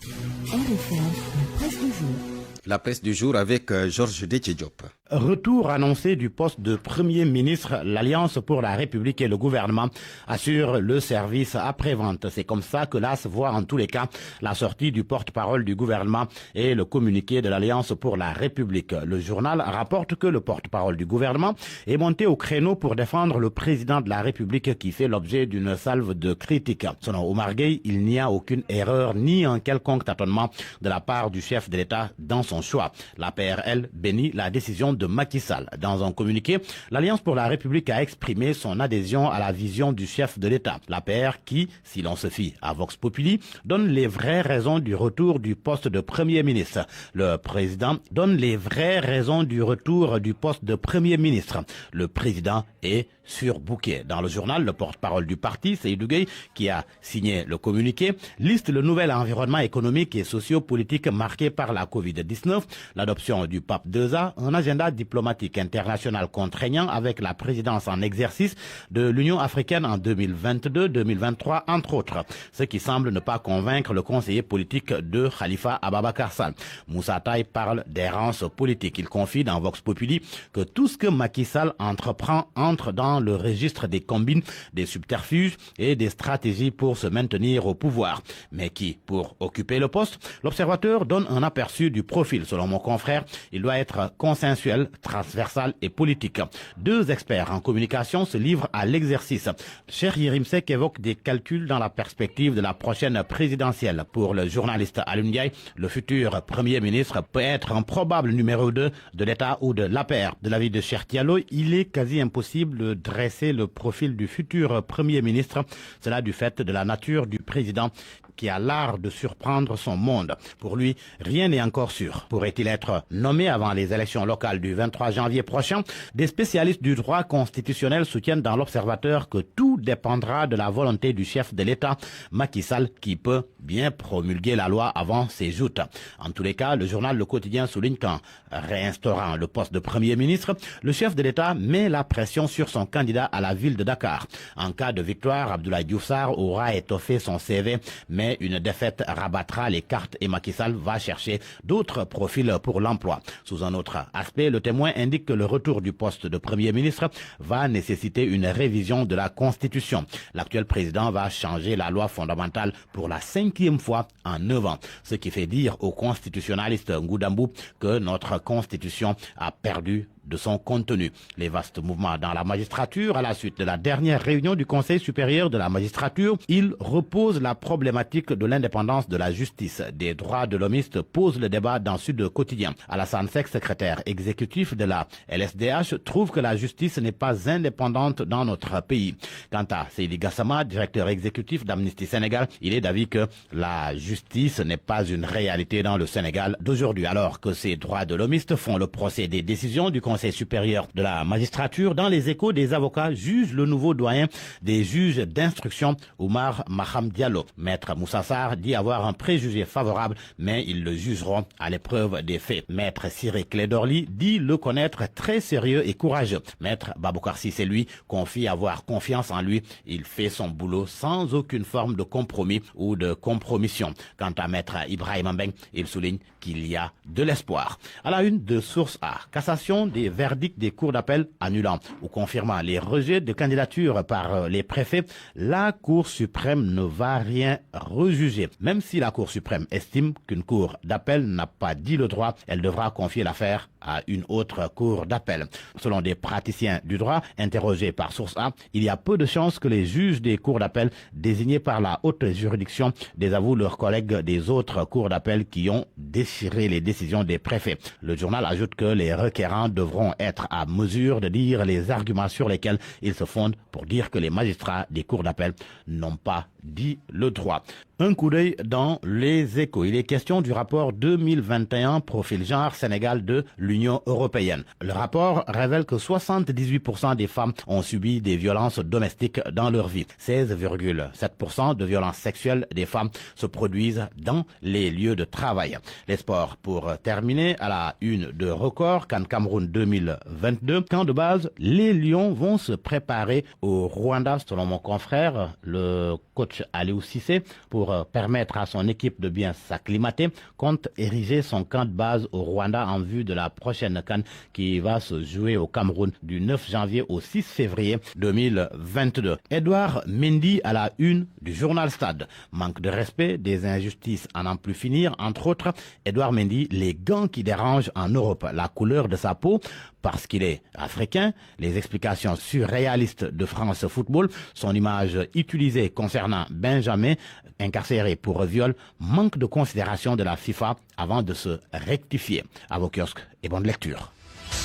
Speaker 3: La presse du jour avec Georges Déthié-Diop.
Speaker 24: Retour annoncé du poste de Premier ministre, l'Alliance pour la République et le gouvernement assurent le service après-vente. C'est comme ça que l'AS voit en tous les cas la sortie du porte-parole du gouvernement et le communiqué de l'Alliance pour la République. Le journal rapporte que le porte-parole du gouvernement est monté au créneau pour défendre le président de la République qui fait l'objet d'une salve de critiques. Selon Omar Gueye, il n'y a aucune erreur ni un quelconque tâtonnement de la part du chef de l'État dans son choix. La PRL bénit la décision de Macky Sall. Dans un communiqué, l'Alliance pour la République a exprimé son adhésion à la vision du chef de l'État. L'APR qui, si l'on se fie à Vox Populi, donne les vraies raisons du retour du poste de Premier ministre. Le président donne les vraies raisons du retour du poste de Premier ministre. Le président est surbooké. Dans le journal, le porte-parole du parti, Seydou Gueye, qui a signé le communiqué, liste le nouvel environnement économique et socio-politique marqué par la Covid-19, l'adoption du pape 2A, un agenda diplomatique international contraignant avec la présidence en exercice de l'Union africaine en 2022-2023, entre autres. Ce qui semble ne pas convaincre le conseiller politique de Khalifa Ababakar Sall. Moussa Taye parle d'errance politique. Il confie dans Vox Populi que tout ce que Macky Sall entreprend entre dans le registre des combines, des subterfuges et des stratégies pour se maintenir au pouvoir. Mais qui, pour occuper le poste, l'observateur donne un aperçu du profil. Selon mon confrère, il doit être consensuel, transversal et politique. Deux experts en communication se livrent à l'exercice. Cheikh Yérim Seck évoque des calculs dans la perspective de la prochaine présidentielle. Pour le journaliste Alioune Ndiaye, le futur Premier ministre peut être un probable numéro 2 de l'État ou de l'APR. De l'avis de Cheikh Diallo, il est quasi impossible de dresser le profil du futur Premier ministre. Cela du fait de la nature du président qui a l'art de surprendre son monde. Pour lui, rien n'est encore sûr. Pourrait-il être nommé avant les élections locales du 23 janvier prochain? Des spécialistes du droit constitutionnel soutiennent dans l'Observateur que tout dépendra de la volonté du chef de l'État, Macky Sall, qui peut bien promulguer la loi avant ses joutes. En tous les cas, le journal Le Quotidien souligne qu'en réinstaurant le poste de Premier ministre, le chef de l'État met la pression sur son candidat à la ville de Dakar. En cas de victoire, Abdoulaye Diouf Sarr aura étoffé son CV, mais une défaite rabattra les cartes et Macky Sall va chercher d'autres profils pour l'emploi. Sous un autre aspect, le Témoin indique que le retour du poste de Premier ministre va nécessiter une révision de la Constitution. L'actuel président va changer la loi fondamentale pour la 5e fois en 9 ans, ce qui fait dire au constitutionnaliste Ngoudambou que notre Constitution a perdu de son contenu. Les vastes mouvements dans la magistrature, à la suite de la dernière réunion du Conseil supérieur de la magistrature, il repose la problématique de l'indépendance de la justice. Des droits de l'homiste posent le débat dans Sud Quotidien. Alassane Seck, secrétaire exécutif de la LSDH, trouve que la justice n'est pas indépendante dans notre pays. Quant à Seydi Gassama, directeur exécutif d'Amnesty Sénégal, il est d'avis que la justice n'est pas une réalité dans le Sénégal d'aujourd'hui. Alors que ces droits de l'homiste font le procès des décisions du Conseil supérieur de la magistrature, dans les Échos, des avocats jugent le nouveau doyen des juges d'instruction, Oumar Maham Diallo. Maître Moussa Sarr dit avoir un préjugé favorable, mais ils le jugeront à l'épreuve des faits. Maître Ciré Clédorli dit le connaître très sérieux et courageux. Maître Baboucar Cissé, lui, confie avoir confiance en lui. Il fait son boulot sans aucune forme de compromis ou de compromission. Quant à Maître Ibrahim Mbeng, il souligne qu'il y a de l'espoir. À la une de Source A, cassation des verdicts des cours d'appel annulant ou confirmant les rejets de candidature par les préfets, la Cour suprême ne va rien rejuger. Même si la Cour suprême estime qu'une cour d'appel n'a pas dit le droit, elle devra confier l'affaire à une autre cour d'appel. Selon des praticiens du droit interrogés par Source A, il y a peu de chances que les juges des cours d'appel désignés par la haute juridiction désavouent leurs collègues des autres cours d'appel qui ont déchiré les décisions des préfets. Le journal ajoute que les requérants devront être à mesure de dire les arguments sur lesquels ils se fondent pour dire que les magistrats des cours d'appel n'ont pas dit le droit. Un coup d'œil dans les Échos. Il est question du rapport 2021 Profil Genre Sénégal de l'Union européenne. Le rapport révèle que 78% des femmes ont subi des violences domestiques dans leur vie. 16,7% de violences sexuelles des femmes se produisent dans les lieux de travail. Les sports pour terminer à la une de Record, CAN Cameroun 2022. Camp de base, les Lions vont se préparer au Rwanda, selon mon confrère, le coach Aliou Cissé, pour permettre à son équipe de bien s'acclimater, compte ériger son camp de base au Rwanda en vue de la prochaine CAN qui va se jouer au Cameroun du 9 janvier au 6 février 2022. Edouard Mendy à la une du journal Stade. Manque de respect, des injustices à n'en plus finir, entre autres. Edouard Mendy, les gants qui dérangent en Europe, la couleur de sa peau, parce qu'il est africain, les explications surréalistes de France Football, son image utilisée concernant Benjamin, incarcéré pour viol, manque de considération de la FIFA avant de se rectifier. À vos kiosques et bonne lecture.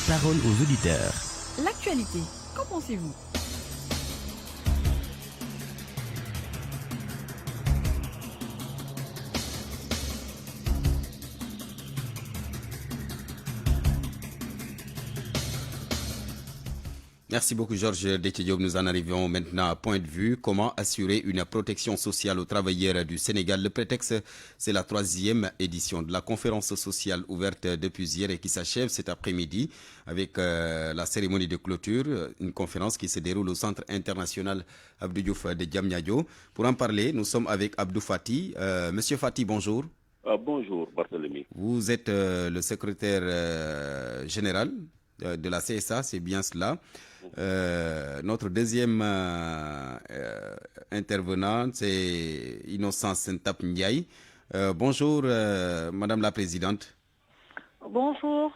Speaker 1: Parole aux auditeurs.
Speaker 10: L'actualité, qu'en pensez-vous?
Speaker 3: Merci beaucoup Georges Déthié-Diop. Nous en arrivons maintenant à point de vue. Comment assurer une protection sociale aux travailleurs du Sénégal? Le prétexte, c'est la 3e édition de la conférence sociale ouverte depuis hier et qui s'achève cet après-midi avec la cérémonie de clôture. Une conférence qui se déroule au Centre international Abdou Diouf de Diamniadio. Pour en parler, nous sommes avec Abdou Fati. Monsieur Fati, bonjour.
Speaker 5: Bonjour Barthélémy.
Speaker 3: Vous êtes le secrétaire général de la CSA, c'est bien cela. Notre deuxième intervenante, c'est Innocence Ntap Ndiaye. Bonjour, Madame la Présidente.
Speaker 11: Bonjour.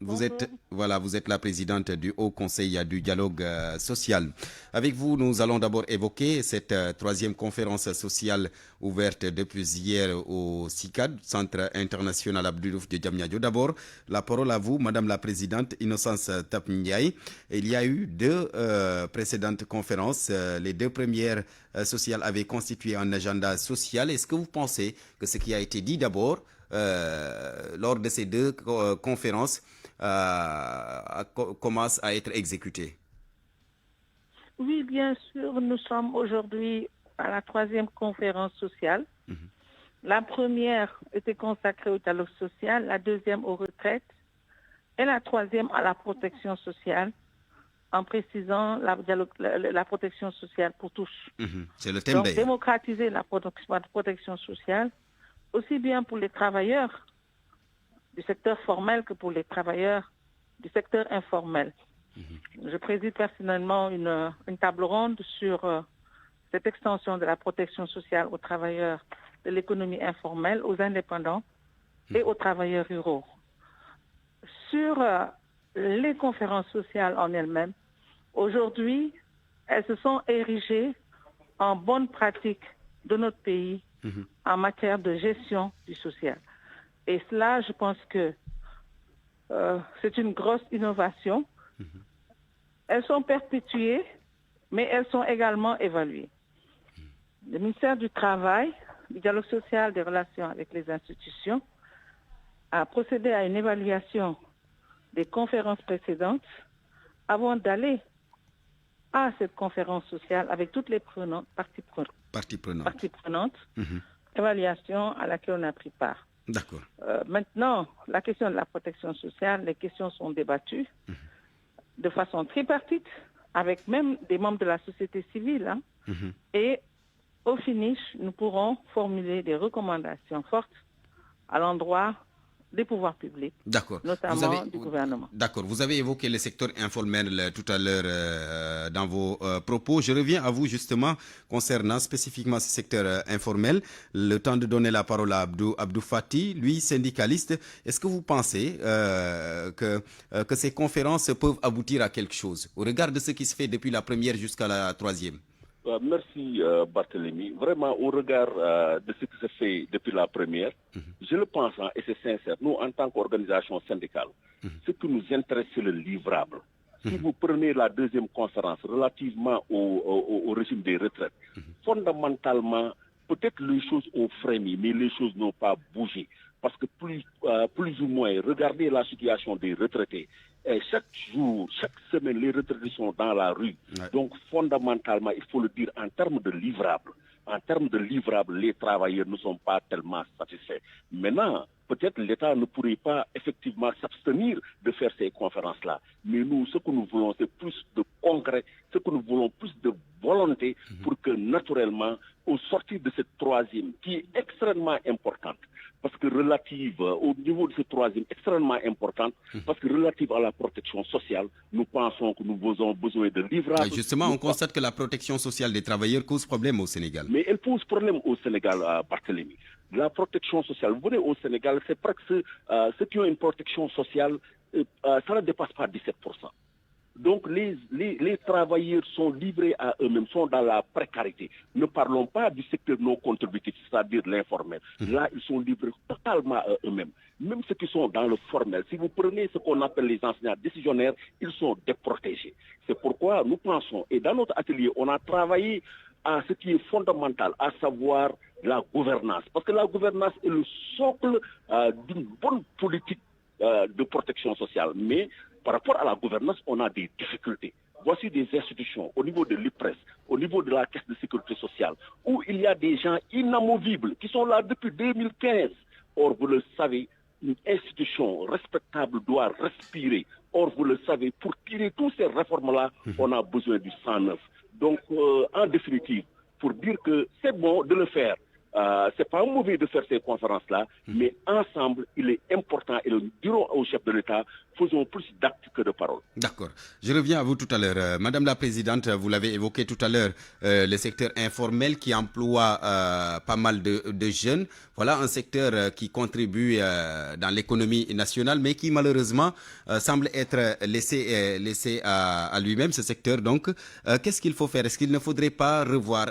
Speaker 3: Vous êtes la présidente du Haut Conseil du dialogue social. Avec vous, nous allons d'abord évoquer cette 3e conférence sociale ouverte depuis hier au CICAD, Centre international Abdou Diouf de Diamniadio. D'abord, la parole à vous, Madame la présidente Innocence Ntap Ndiaye. Il y a eu 2 précédentes conférences. Les 2 premières sociales avaient constitué un agenda social. Est-ce que vous pensez que ce qui a été dit d'abord lors de ces 2 conférences commence à être exécuté?
Speaker 11: Oui, bien sûr, nous sommes aujourd'hui à la 3e conférence sociale. La première était consacrée au dialogue social, la 2e aux retraites et la 3e à la protection sociale, en précisant la protection sociale pour tous.
Speaker 3: C'est le thème.
Speaker 11: Donc, démocratiser la protection sociale, aussi bien pour les travailleurs du secteur formel que pour les travailleurs du secteur informel. Je préside personnellement une table ronde sur cette extension de la protection sociale aux travailleurs de l'économie informelle, aux indépendants et aux travailleurs ruraux. Sur les conférences sociales en elles-mêmes, aujourd'hui, elles se sont érigées en bonnes pratiques de notre pays en matière de gestion du social. Et cela, je pense que c'est une grosse innovation. Elles sont perpétuées, mais elles sont également évaluées. Le ministère du Travail, du dialogue social, des relations avec les institutions, a procédé à une évaluation des conférences précédentes avant d'aller à cette conférence sociale avec toutes les parties prenantes, évaluation à laquelle on a pris part.
Speaker 3: D'accord.
Speaker 11: Maintenant, la question de la protection sociale, les questions sont débattues de façon tripartite, avec même des membres de la société civile. Et au finish, nous pourrons formuler des recommandations fortes à l'endroit des pouvoirs publics, notamment du gouvernement.
Speaker 3: D'accord. Vous avez évoqué le secteur informel tout à l'heure dans vos propos. Je reviens à vous justement concernant spécifiquement ce secteur informel. Le temps de donner la parole à Abdou Fati, lui syndicaliste. Est-ce que vous pensez que ces conférences peuvent aboutir à quelque chose au regard de ce qui se fait depuis la première jusqu'à la 3e?
Speaker 5: Merci Barthélémy. Vraiment, au regard de ce qui se fait depuis la première, je le pense, et c'est sincère, nous en tant qu'organisation syndicale, ce qui nous intéresse, c'est le livrable. Si vous prenez la deuxième conférence relativement au régime des retraites, fondamentalement, peut-être les choses ont frémi, mais les choses n'ont pas bougé. Parce que plus ou moins, regardez la situation des retraités. Et chaque jour, chaque semaine, les retraités sont dans la rue. Ouais. Donc, fondamentalement, il faut le dire en termes de livrables. En termes de livrables, les travailleurs ne sont pas tellement satisfaits. Maintenant, peut-être l'État ne pourrait pas effectivement s'abstenir de faire ces conférences-là. Mais nous, ce que nous voulons, c'est plus de concret, ce que nous voulons, plus de volonté pour que, naturellement, au sortir de cette troisième, qui est extrêmement importante, parce que relative au niveau de cette troisième, extrêmement importante, parce que relative à la protection sociale, nous pensons que nous avons besoin de livrables.
Speaker 3: Justement, on constate que la protection sociale des travailleurs cause problème au Sénégal.
Speaker 5: Mais elle pose problème au Sénégal, Barthélémy. La protection sociale, vous venez au Sénégal, c'est presque ceux qui ont une protection sociale, ça ne dépasse pas 17%. Donc les travailleurs sont livrés à eux-mêmes, sont dans la précarité. Ne parlons pas du secteur non contributif, c'est-à-dire l'informel. Là, ils sont livrés totalement à eux-mêmes. Même ceux qui sont dans le formel, si vous prenez ce qu'on appelle les enseignants décisionnaires, ils sont déprotégés. C'est pourquoi nous pensons, et dans notre atelier, on a travaillé à ce qui est fondamental, à savoir la gouvernance. Parce que la gouvernance est le socle d'une bonne politique de protection sociale. Mais par rapport à la gouvernance, on a des difficultés. Voici des institutions au niveau de l'IPRES, au niveau de la Caisse de sécurité sociale, où il y a des gens inamovibles qui sont là depuis 2015. Or, vous le savez, une institution respectable doit respirer. Or, vous le savez, pour tirer toutes ces réformes-là, on a besoin du 109. Donc, en définitive, pour dire que c'est bon de le faire, c'est pas mauvais de faire ces conférences-là, mais ensemble, il est important, et le dirons au chef de l'État, faisons plus d'actes que de paroles.
Speaker 3: D'accord. Je reviens à vous tout à l'heure. Madame la Présidente, vous l'avez évoqué tout à l'heure, le secteur informel qui emploie pas mal de jeunes. Voilà un secteur qui contribue dans l'économie nationale, mais qui malheureusement semble être laissé à lui-même, ce secteur. Donc, qu'est-ce qu'il faut faire? Est-ce qu'il ne faudrait pas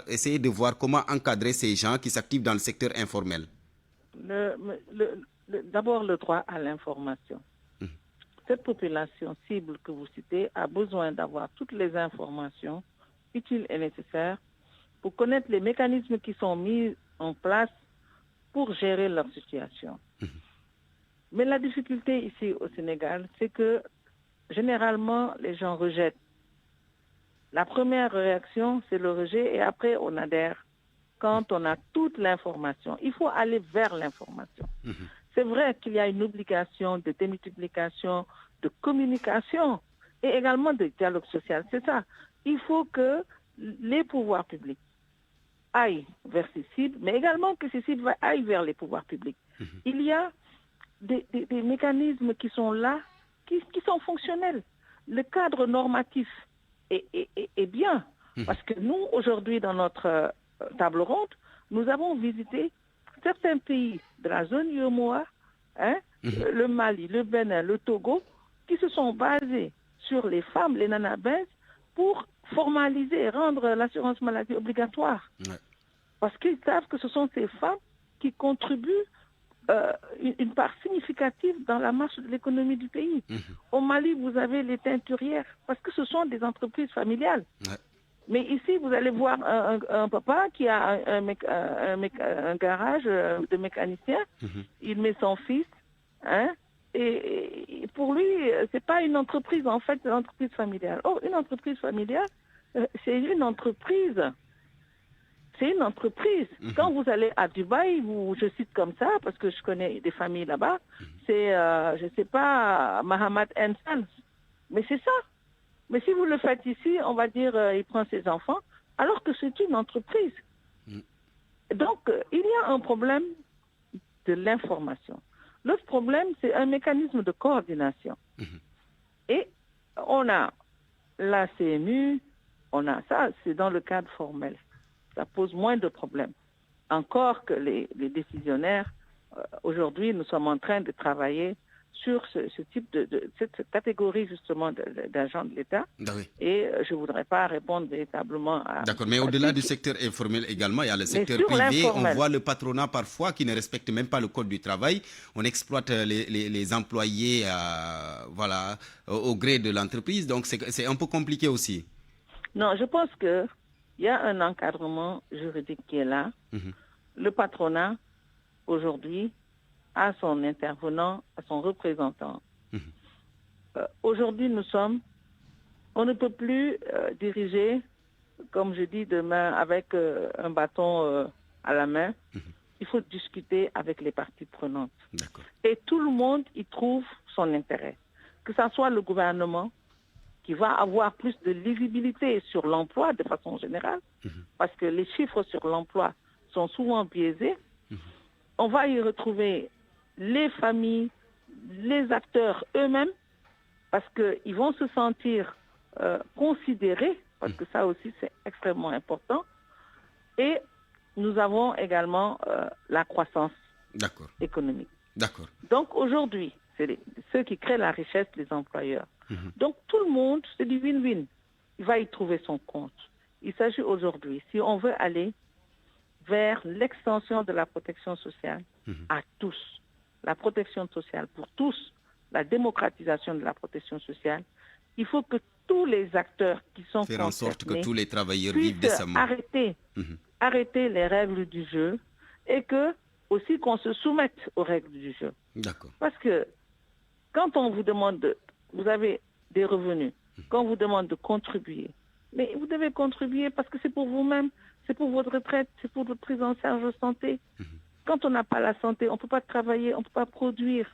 Speaker 3: essayer de voir comment encadrer ces gens qui s'activent dans le secteur informel?
Speaker 11: D'abord, le droit à l'information. Cette population cible que vous citez a besoin d'avoir toutes les informations utiles et nécessaires pour connaître les mécanismes qui sont mis en place pour gérer leur situation. Mais la difficulté ici au Sénégal, c'est que généralement, les gens rejettent. La première réaction, c'est le rejet, et après, on adhère quand on a toute l'information. Il faut aller vers l'information. C'est vrai qu'il y a une obligation de démultiplication, de communication et également de dialogue social. C'est ça. Il faut que les pouvoirs publics aillent vers ces cibles, mais également que ces cibles aillent vers les pouvoirs publics. Il y a des mécanismes qui sont là, qui sont fonctionnels. Le cadre normatif est bien, parce que nous, aujourd'hui, dans notre table ronde, nous avons visité certains pays de la zone UEMOA, le Mali, le Bénin, le Togo, qui se sont basés sur les femmes, les nanabès, pour formaliser et rendre l'assurance maladie obligatoire. Parce qu'ils savent que ce sont ces femmes qui contribuent une part significative dans la marche de l'économie du pays. Au Mali, vous avez les teinturières, parce que ce sont des entreprises familiales. Mais ici, vous allez voir un papa qui a un garage de mécanicien. Il met son fils, et pour lui, c'est pas une entreprise, en fait, c'est une entreprise familiale. Oh, une entreprise familiale, c'est une entreprise. C'est une entreprise. Quand vous allez à Dubaï, je cite comme ça, parce que je connais des familles là-bas, c'est, je sais pas, Mahamad Sons, mais c'est ça. Mais si vous le faites ici, on va dire il prend ses enfants, alors que c'est une entreprise. Donc, il y a un problème de l'information. L'autre problème, c'est un mécanisme de coordination. Et on a la CMU, on a ça, c'est dans le cadre formel. Ça pose moins de problèmes. Encore que les décisionnaires, aujourd'hui, nous sommes en train de travailler sur ce type cette catégorie justement d'agents de l'État. Et je ne voudrais pas répondre véritablement à...
Speaker 3: D'accord, mais au-delà du secteur informel également, il y a le secteur privé. On voit le patronat parfois qui ne respecte même pas le code du travail. On exploite les employés au gré de l'entreprise, donc c'est un peu compliqué aussi.
Speaker 11: Non, je pense qu'il y a un encadrement juridique qui est là. Le patronat, aujourd'hui, à son intervenant, à son représentant. Aujourd'hui, on ne peut plus diriger, comme je dis, demain avec un bâton à la main. Il faut discuter avec les parties prenantes. Et tout le monde y trouve son intérêt. Que ce soit le gouvernement, qui va avoir plus de lisibilité sur l'emploi de façon générale, parce que les chiffres sur l'emploi sont souvent biaisés. On va y retrouver les familles, les acteurs eux-mêmes, parce qu'ils vont se sentir considérés, parce que ça aussi c'est extrêmement important. Et nous avons également la croissance économique. Donc aujourd'hui, c'est ceux qui créent la richesse, les employeurs. Donc tout le monde, c'est du win-win. Il va y trouver son compte. Il s'agit aujourd'hui, si on veut aller vers l'extension de la protection sociale à tous, la protection sociale pour tous, la démocratisation de la protection sociale, il faut que tous les acteurs qui sont
Speaker 3: faire en sorte que tous les travailleurs vivent décemment.
Speaker 11: Arrêter les règles du jeu et que aussi qu'on se soumette aux règles du jeu. Parce que quand on vous demande, vous avez des revenus, quand on vous demande de contribuer, mais vous devez contribuer parce que c'est pour vous-même, c'est pour votre retraite, c'est pour votre prise en charge de santé. Quand on n'a pas la santé, on ne peut pas travailler, on ne peut pas produire.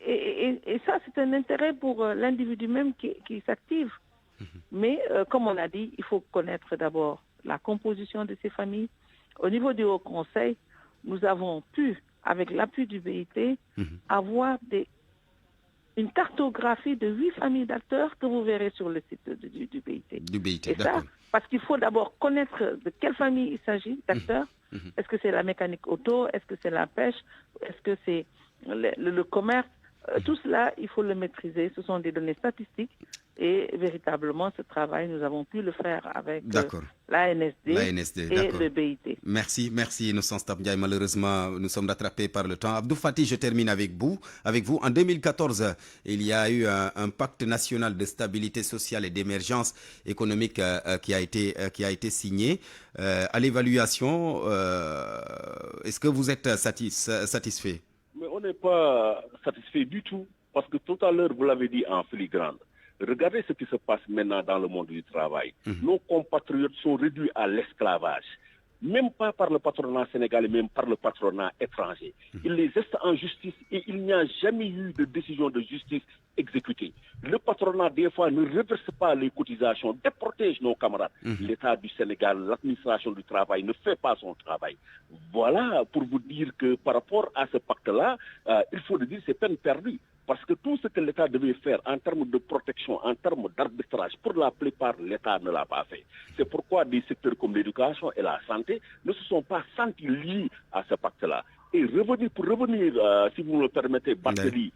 Speaker 11: Et ça, c'est un intérêt pour l'individu même qui s'active. Mais comme on l'a dit, il faut connaître d'abord la composition de ces familles. Au niveau du Haut Conseil, nous avons pu, avec l'appui du BIT, avoir une cartographie de 8 familles d'acteurs que vous verrez sur le site du BIT. Et ça, parce qu'il faut d'abord connaître de quelle famille il s'agit d'acteurs. Est-ce que c'est la mécanique auto? Est-ce que c'est la pêche? Est-ce que c'est le commerce? Tout cela, il faut le maîtriser. Ce sont des données statistiques. Et véritablement, ce travail, nous avons pu le faire avec l'ANSD et le BIT.
Speaker 3: Merci. Innocence Ntap Ndiaye. Malheureusement, nous sommes rattrapés par le temps. Abdou Fati, je termine avec vous. En 2014, il y a eu un pacte national de stabilité sociale et d'émergence économique qui a été signé. À l'évaluation, est-ce que vous êtes satisfait?
Speaker 5: Mais on n'est pas satisfait du tout, parce que tout à l'heure, vous l'avez dit en filigrane. Regardez ce qui se passe maintenant dans le monde du travail. Nos compatriotes sont réduits à l'esclavage. Même pas par le patronat sénégalais, même par le patronat étranger. Ils les restent en justice et il n'y a jamais eu de décision de justice exécutée. Le patronat, des fois, ne reverse pas les cotisations, déprotège nos camarades. L'État du Sénégal, l'administration du travail ne fait pas son travail. Voilà pour vous dire que par rapport à ce pacte-là, il faut le dire, c'est peine perdue. Parce que tout ce que l'État devait faire en termes de protection, en termes d'arbitrage, pour la plupart, l'État ne l'a pas fait. C'est pourquoi des secteurs comme l'éducation et la santé ne se sont pas sentis liés à ce pacte-là. Et pour revenir, si vous me le permettez, Barthélémy,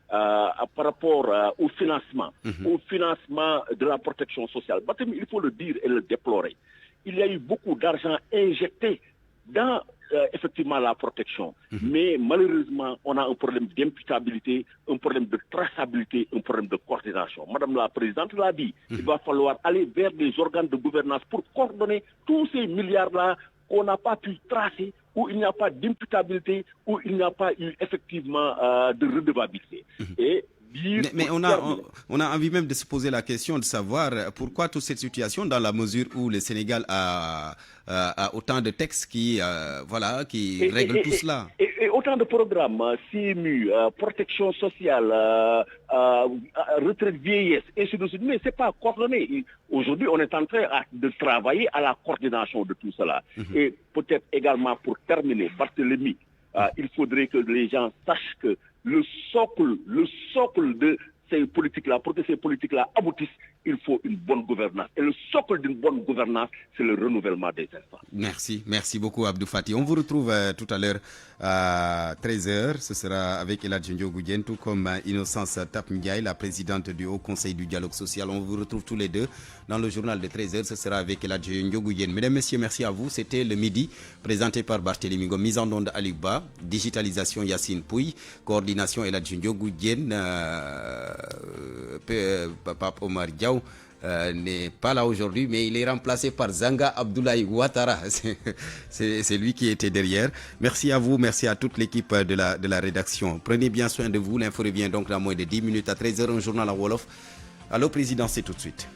Speaker 5: par rapport au financement de la protection sociale. Barthélémy, il faut le dire et le déplorer. Il y a eu beaucoup d'argent injecté dans effectivement la protection. Mais malheureusement, on a un problème d'imputabilité, un problème de traçabilité, un problème de coordination. Madame la Présidente l'a dit, il va falloir aller vers des organes de gouvernance pour coordonner tous ces milliards-là qu'on n'a pas pu tracer, où il n'y a pas d'imputabilité, où il n'y a pas eu effectivement de redevabilité. Et
Speaker 3: mais on a envie même de se poser la question de savoir pourquoi toute cette situation, dans la mesure où le Sénégal a autant de textes qui règlent tout cela.
Speaker 5: Et autant de programmes, CMU, protection sociale, retraite vieillesse, et ainsi de suite. Mais ce n'est pas coordonné. Aujourd'hui, on est en train de travailler à la coordination de tout cela. Et peut-être également pour terminer, Barthélémy, il faudrait que les gens sachent que le socle de ces politiques-là, pour que ces politiques-là aboutissent, il faut une bonne gouvernance. Et le socle d'une bonne gouvernance, c'est le renouvellement des instances.
Speaker 3: Merci beaucoup Abdou Fati. On vous retrouve tout à l'heure à 13h. Ce sera avec Eladji Ndiogou Diène, tout comme Innocence Tap Ndiaye, la présidente du Haut Conseil du dialogue social. On vous retrouve tous les deux dans le journal de 13h. Ce sera avec Eladji Ndiogou Diène. Mesdames, Messieurs, merci à vous. C'était le midi, présenté par Barthélémy Ngom, mise en onde Aliou Ba, digitalisation Yacine Pouy, coordination Eladji Ndiogou Diène, Pape Omar Diaw n'est pas là aujourd'hui, mais il est remplacé par Zanga Abdoulaye Ouattara. C'est lui qui était derrière. Merci à vous, merci à toute l'équipe de la rédaction. Prenez bien soin de vous. L'info revient donc dans moins de 10 minutes à 13h, un journal en Wolof. Allô, président, c'est tout de suite.